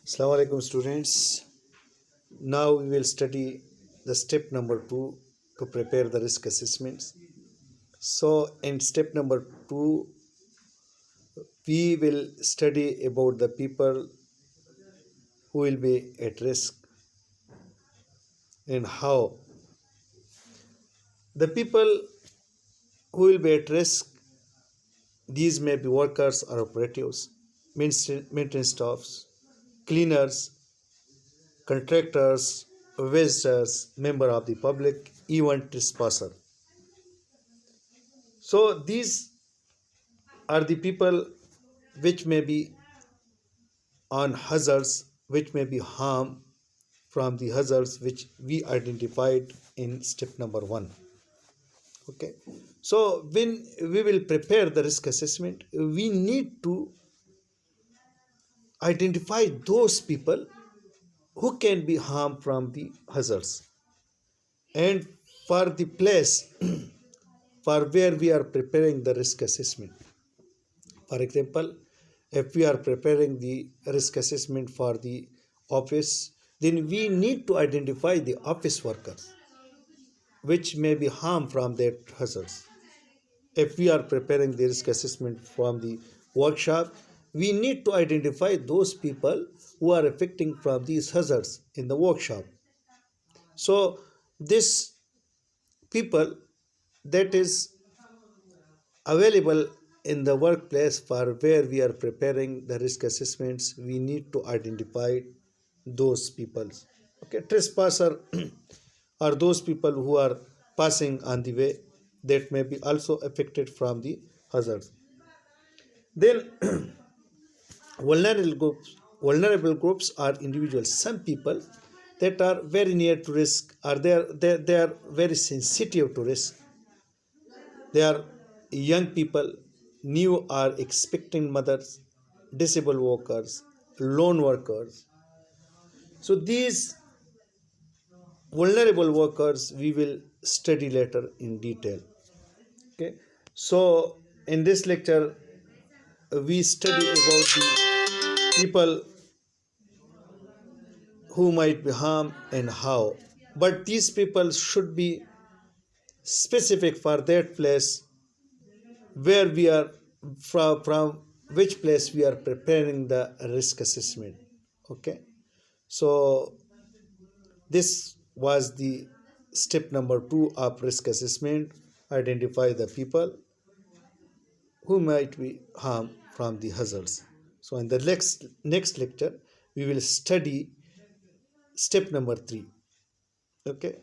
Assalamu alaikum students. Now we will study the step number 2 to prepare the risk assessments. So in step number 2 we will study about the people who will be at risk and how. The people who will be at risk, these may be workers or operatives, maintenance staffs, cleaners, contractors, visitors, member of the public, even trespasser. So these are the people which may be on hazards, which may be harm from the hazards which we identified in step number 1. Okay, so when we will prepare the risk assessment, we need to identify those people who can be harmed from the hazards, and for the place for where we are preparing the risk assessment. For example, if we are preparing the risk assessment for the office, then we need to identify the office workers which may be harmed from that hazards. If we are preparing the risk assessment from the workshop, we need to identify those people who are affecting from these hazards in the workshop. So this people that is available in the workplace for where we are preparing the risk assessments, we need to identify those people. Okay, trespasser are those people who are passing on the way, that may be also affected from the hazards. Then vulnerable groups are individuals, some people that are very near to risk, or they are very sensitive to risk. They are young people, new or expecting mothers, disabled workers, lone workers. So these vulnerable workers we will study later in detail. Okay. So in this lecture we study about the people who might be harmed and how. But these people should be specific for that place where we are from which place we are preparing the risk assessment. Okay, so this was the step number 2 of risk assessment. Identify the people who might be harmed from the hazards. So in the next lecture we will study step number 3. Okay.